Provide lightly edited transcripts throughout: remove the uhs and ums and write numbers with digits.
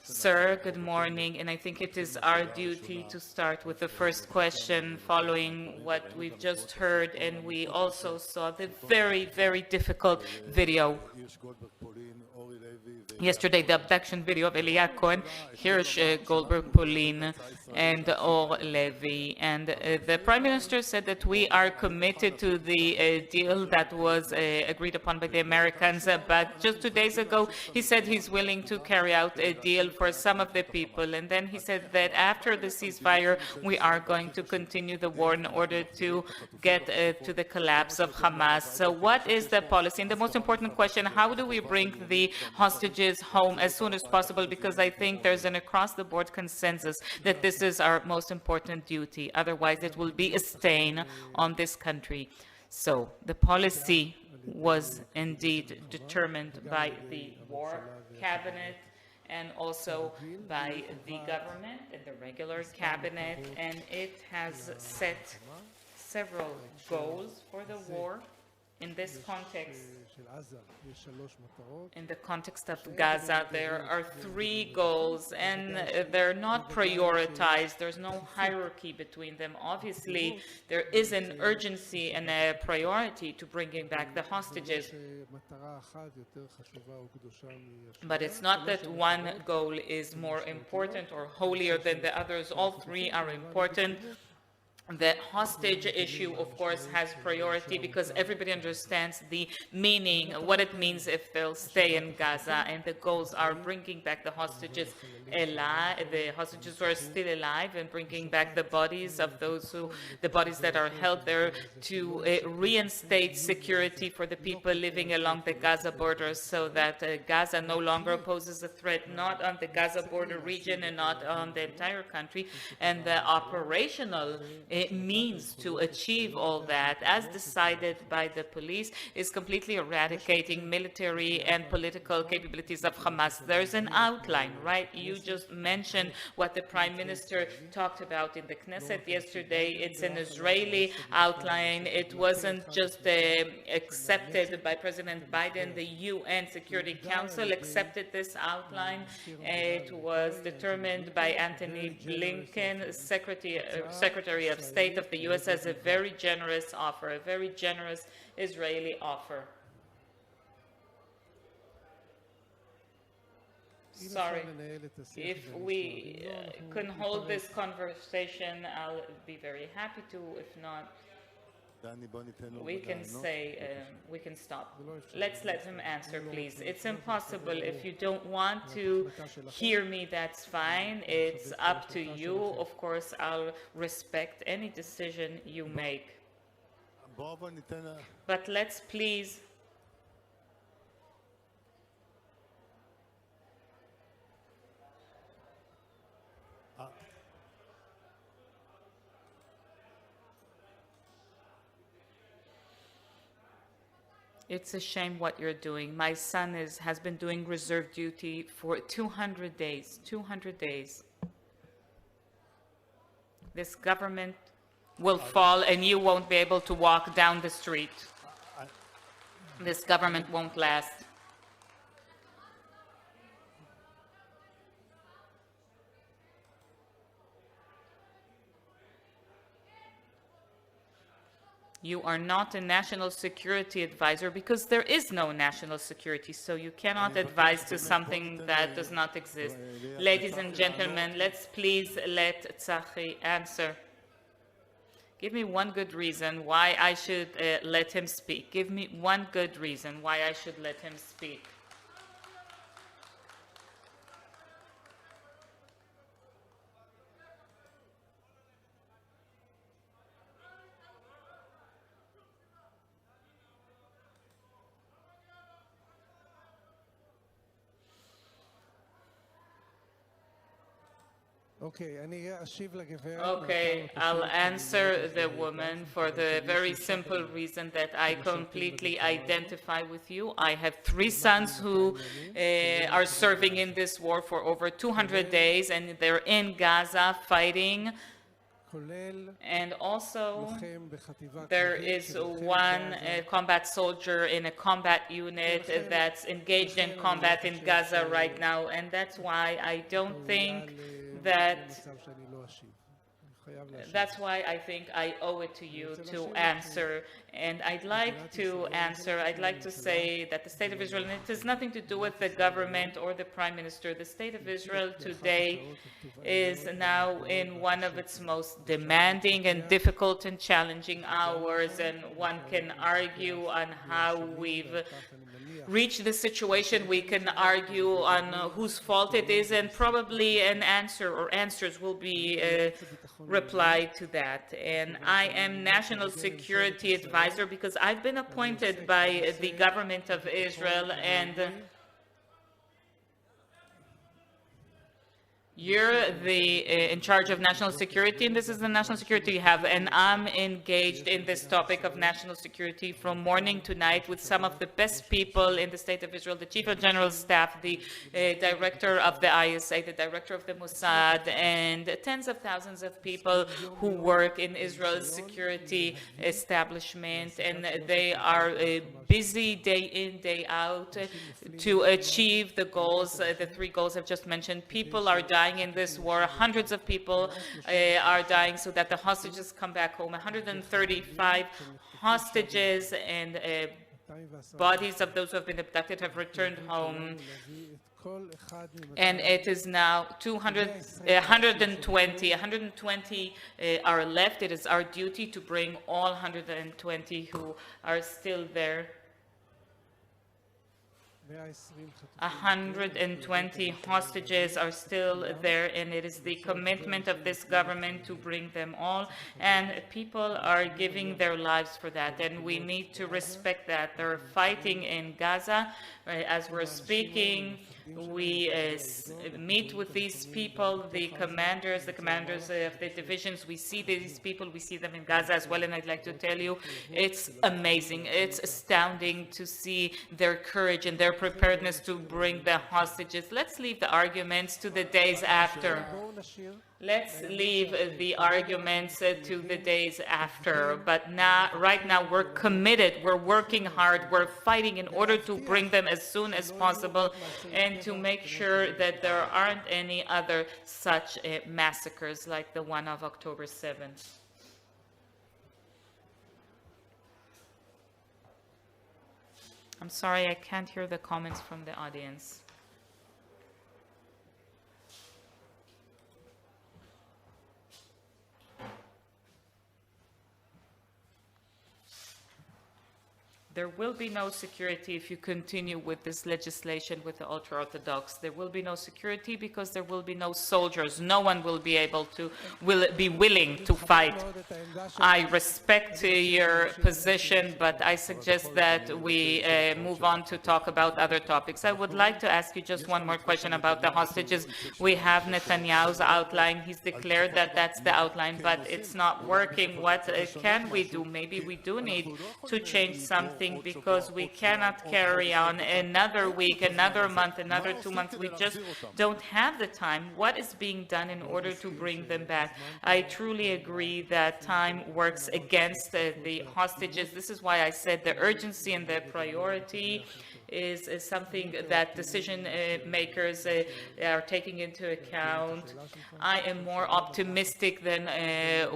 Sir, good morning, and I think it is our duty to start with the first question following what we've just heard, and we also saw the very, very difficult video yesterday, the abduction video of Elia Cohen, Hirsch Goldberg Polin, and Or Levy. And the Prime Minister said that we are committed to the deal that was agreed upon by the Americans, but just 2 days ago he said he's willing to carry out a deal for some of the people. And then he said that after the ceasefire we are going to continue the war in order to get to the collapse of Hamas. So what is the policy? And the most important question, how do we bring the hostages home as soon as possible, because I think there's an across-the-board consensus that this is our most important duty. Otherwise, it will be a stain on this country. So the policy was indeed determined by the War Cabinet and also by the government and the regular cabinet, and it has set several goals for the war. In this context, in the context of Gaza, there are 3 goals, and they're not prioritized. There's no hierarchy between them. Obviously, there is an urgency and a priority to bringing back the hostages. But it's not that one goal is more important or holier than the others. All 3 are important. The hostage issue, of course, has priority because everybody understands the meaning, what it means if they'll stay in Gaza, and the goals are bringing back the hostages alive, the hostages who are still alive, and bringing back the bodies of the bodies that are held there, to reinstate security for the people living along the Gaza border, so that Gaza no longer poses a threat, not on the Gaza border region and not on the entire country. And the operational means to achieve all that, as decided by the police, is completely eradicating military and political capabilities of Hamas. There's an outline, right? You just mentioned what the Prime Minister talked about in the Knesset yesterday. It's an Israeli outline. It wasn't just accepted by President Biden. The UN Security Council accepted this outline. It was determined by Antony Blinken, Secretary of State of the U.S., as a very generous offer, a very generous Israeli offer. Sorry, if we can hold this conversation, I'll be very happy to. If not, we can say, we can stop. Let's let him answer, please. It's impossible. If you don't want to hear me, that's fine. It's up to you. Of course, I'll respect any decision you make. But let's please It's a shame what you're doing. My son has been doing reserve duty for 200 days. 200 days. This government will fall and you won't be able to walk down the street. This government won't last. You are not a national security advisor because there is no national security, so you cannot advise to something that does not exist. Ladies and gentlemen, let's please let Tzachi answer. Give me one good reason why I should let him speak. Give me one good reason why I should let him speak. Okay, I'll answer the woman for the very simple reason that I completely identify with you. I have 3 sons who are serving in this war for over 200 days, and they're in Gaza fighting And also, there is one combat soldier in a combat unit that's engaged in combat in Gaza right now, and that's why I don't think that that's why I think I owe it to you to answer. And I'd like to answer, I'd like to say that the State of Israel, and it has nothing to do with the government or the Prime Minister, the State of Israel today is now in one of its most demanding and difficult and challenging hours, and one can argue on how we've reach the situation. We can argue on whose fault it is, and probably an answer or answers will be replied to that. And I am National Security Advisor because I've been appointed by the government of Israel, and you're in charge of national security, and this is the national security you have, and I'm engaged in this topic of national security from morning to night with some of the best people in the State of Israel, the Chief of General Staff, the Director of the ISA, the Director of the Mossad, and tens of thousands of people who work in Israel's security establishment, and they are busy day in, day out to achieve the goals, the three goals I've just mentioned. People are dying in this war. Hundreds of people are dying so that the hostages come back home. 135 hostages and bodies of those who have been abducted have returned home. And it is now 120 are left. It is our duty to bring all 120 who are still there. 120 hostages are still there, and it is the commitment of this government to bring them all, and people are giving their lives for that, and we need to respect that. They're fighting in Gaza. As we're speaking, we meet with these people, the commanders of the divisions. We see these people, we see them in Gaza as well, and I'd like to tell you, it's amazing, it's astounding to see their courage and their preparedness to bring the hostages. Let's leave the arguments to the days after. Let's leave the arguments to the days after. But now, right now, we're committed. We're working hard. We're fighting in order to bring them as soon as possible and to make sure that there aren't any other such massacres like the one of October 7th. I'm sorry, I can't hear the comments from the audience. There will be no security if you continue with this legislation with the ultra-Orthodox. There will be no security because there will be no soldiers. No one will be willing to fight. I respect your position, but I suggest that we move on to talk about other topics. I would like to ask you just one more question about the hostages. We have Netanyahu's outline. He's declared that that's the outline, but it's not working. What can we do? Maybe we do need to change something, because we cannot carry on another week, another month, another 2 months. We just don't have the time. What is being done in order to bring them back? I truly agree that time works against the hostages. This is why I said the urgency and the priority is something that decision makers are taking into account. I am more optimistic than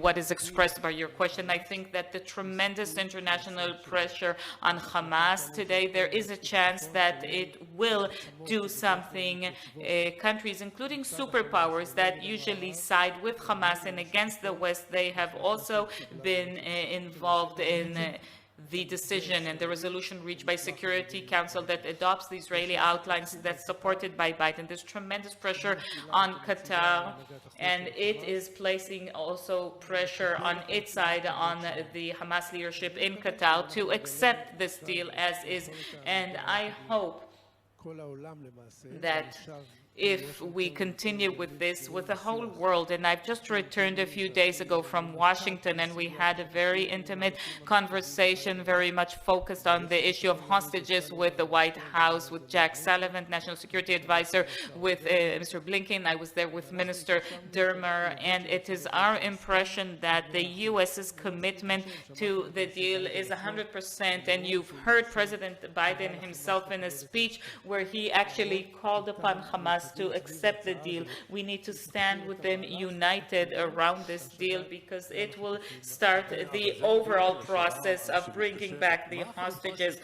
what is expressed by your question. I think that the tremendous international pressure on Hamas today, there is a chance that it will do something. Countries, including superpowers that usually side with Hamas and against the West, they have also been involved in the decision and the resolution reached by Security Council that adopts the Israeli outlines that's supported by Biden. There's tremendous pressure on Qatar, and it is placing also pressure on its side, on the Hamas leadership in Qatar, to accept this deal as is. And I hope that if we continue with this, with the whole world. And I've just returned a few days ago from Washington, and we had a very intimate conversation, very much focused on the issue of hostages with the White House, with Jack Sullivan, National Security Advisor, with Mr. Blinken. I was there with Minister Dermer, and it is our impression that the U.S.'s commitment to the deal is 100%. And you've heard President Biden himself in a speech where he actually called upon Hamas to accept the deal. We need to stand with them united around this deal, because it will start the overall process of bringing back the hostages.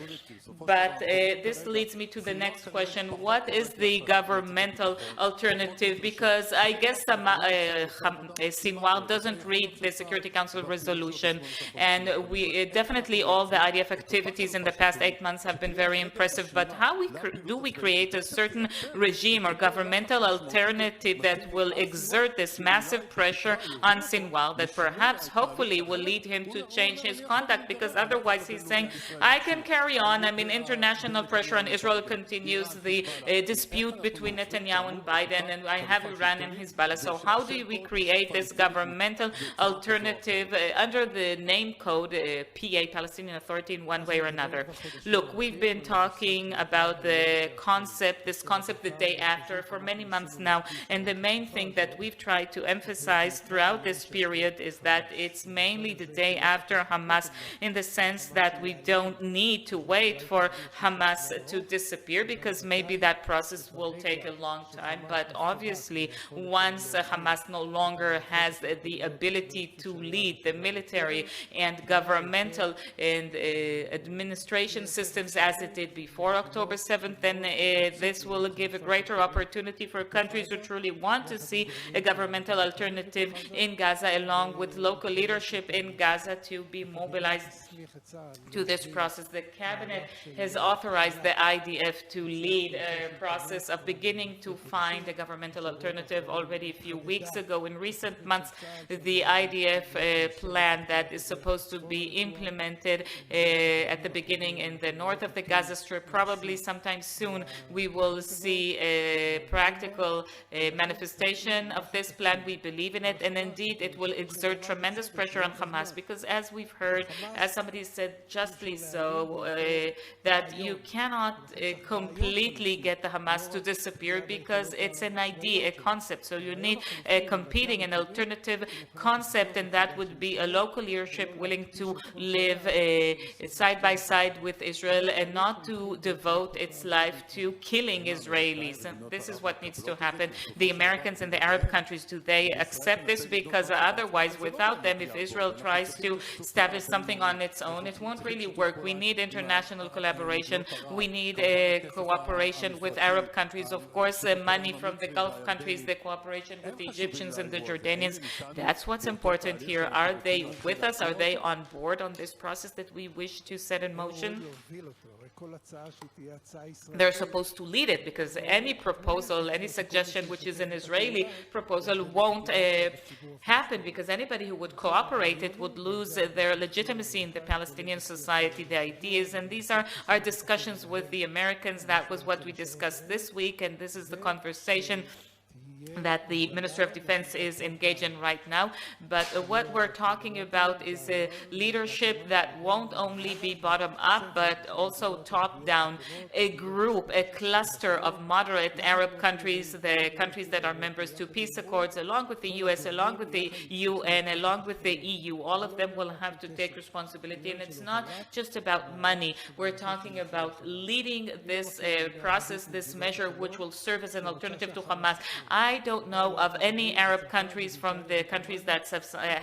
But this leads me to the next question. What is the governmental alternative? Because I guess Sinwar doesn't read the Security Council resolution, and we definitely all the IDF activities in the past 8 months have been very impressive. But how do we create a certain regime or governmental alternative that will exert this massive pressure on Sinwar, that perhaps, hopefully, will lead him to change his conduct? Because otherwise he's saying, I can carry on. I mean, international pressure on Israel continues, the dispute between Netanyahu and Biden, and I have Iran and Hezbollah. So how do we create this governmental alternative under the name code PA, Palestinian Authority, in one way or another? Look, we've been talking about this concept the day after for many months now, and the main thing that we've tried to emphasize throughout this period is that it's mainly the day after Hamas, in the sense that we don't need to wait for Hamas to disappear, because maybe that process will take a long time. But obviously, once Hamas no longer has the ability to lead the military and governmental and administration systems as it did before October 7th, then this will give a greater opportunity for countries who truly want to see a governmental alternative in Gaza, along with local leadership in Gaza, to be mobilized to this process. The cabinet has authorized the IDF to lead a process of beginning to find a governmental alternative already a few weeks ago. In recent months, the IDF plan that is supposed to be implemented at the beginning in the north of the Gaza Strip, probably sometime soon we will see a practical manifestation of this plan. We believe in it, and indeed it will exert tremendous pressure on Hamas, because as we've heard, as somebody said justly so, that you cannot completely get the Hamas to disappear, because it's an idea, a concept. So you need a competing, an alternative concept, and that would be a local leadership willing to live side by side with Israel and not to devote its life to killing Israelis. And this is what needs to happen. The Americans and the Arab countries, do they accept this? Because otherwise, without them, if Israel tries to establish something on its own, it won't really work. We need international collaboration. We need cooperation with Arab countries, of course, money from the Gulf countries, the cooperation with the Egyptians and the Jordanians. That's what's important here. Are they with us? Are they on board on this process that we wish to set in motion? They're supposed to lead it, because any proposal, any suggestion which is an Israeli proposal won't happen, because anybody who would cooperate it would lose their legitimacy in the Palestinian society, the ideas. And these are our discussions with the Americans. That was what we discussed this week, and this is the conversation that the Minister of Defense is engaged in right now. But what we're talking about is a leadership that won't only be bottom-up, but also top-down, a group, a cluster of moderate Arab countries, the countries that are members to peace accords, along with the U.S., along with the UN, along with the EU. All of them will have to take responsibility, and it's not just about money. We're talking about leading this process, this measure, which will serve as an alternative to Hamas. I don't know of any Arab countries from the countries that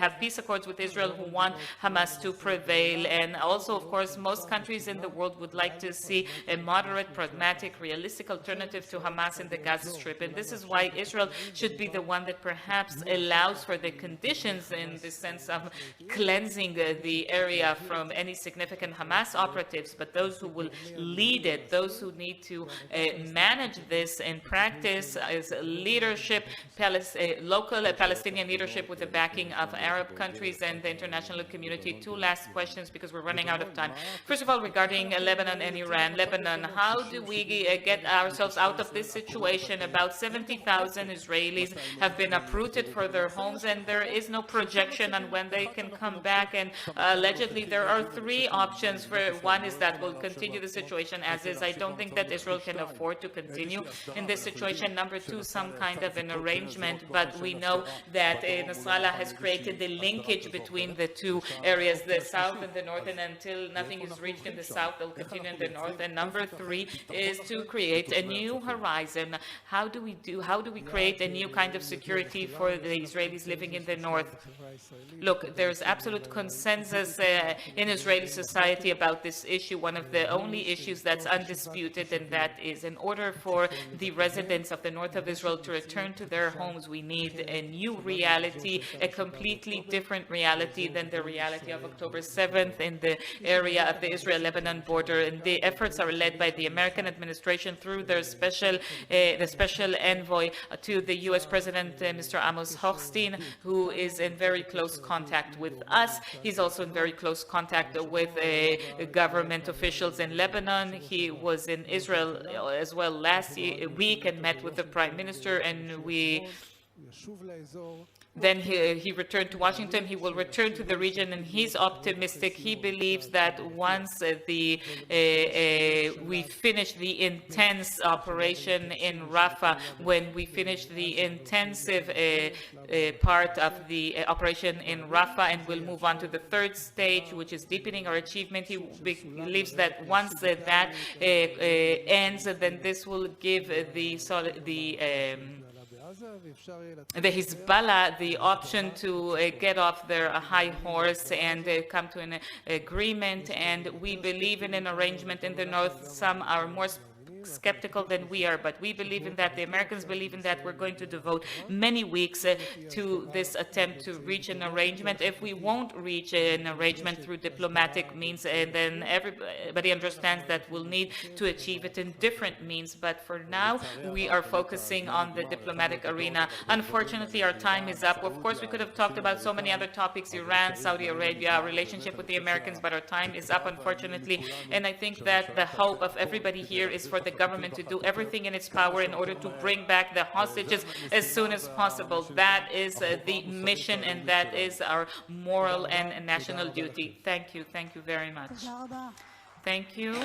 have peace accords with Israel who want Hamas to prevail. And also, of course, most countries in the world would like to see a moderate, pragmatic, realistic alternative to Hamas in the Gaza Strip. And this is why Israel should be the one that perhaps allows for the conditions in the sense of cleansing the area from any significant Hamas operatives, but those who will lead it, those who need to manage this in practice as leaders leadership, local Palestinian leadership with the backing of Arab countries and the international community. Two last questions because we're running out of time. First of all, regarding Lebanon and Iran. Lebanon, how do we get ourselves out of this situation? About 70,000 Israelis have been uprooted for their homes, and there is no projection on when they can come back. And allegedly, there are three options. One is that we'll continue the situation as is. I don't think that Israel can afford to continue in this situation. Number two, some kind of an arrangement, but we know that Nasrallah has created the linkage between the two areas, the south and the north, and until nothing is reached in the south, they'll continue in the north. And number three is to create a new horizon. How do we create a new kind of security for the Israelis living in the north? Look, there's absolute consensus in Israeli society about this issue. One of the only issues that's undisputed, and that is in order for the residents of the north of Israel to return to their homes, we need a new reality, a completely different reality than the reality of October 7th in the area of the Israel-Lebanon border. And the efforts are led by the American administration through their the special envoy to the U.S. President, Mr. Amos Hochstein, who is in very close contact with us. He's also in very close contact with government officials in Lebanon. He was in Israel as well last week and met with the Prime Minister, and then he returned to Washington. He will return to the region, and he's optimistic. He believes that once we finish the intense operation in Rafah, when we finish the intensive part of the operation in Rafah, and we'll move on to the third stage, which is deepening our achievement, he believes that once that ends, then this will give the Hezbollah the option to get off their high horse and come to an agreement. And we believe in an arrangement in the north. Some are more skeptical than we are, but we believe in that. The Americans believe in that. We're going to devote many weeks to this attempt to reach an arrangement. If we won't reach an arrangement through diplomatic means, and then everybody understands that we'll need to achieve it in different means. But for now, we are focusing on the diplomatic arena. Unfortunately, our time is up. Of course, we could have talked about so many other topics, Iran, Saudi Arabia, our relationship with the Americans, but our time is up, unfortunately. And I think that the hope of everybody here is for the government to do everything in its power in order to bring back the hostages as soon as possible. That is the mission, and that is our moral and national duty. Thank you. Thank you very much. Thank you.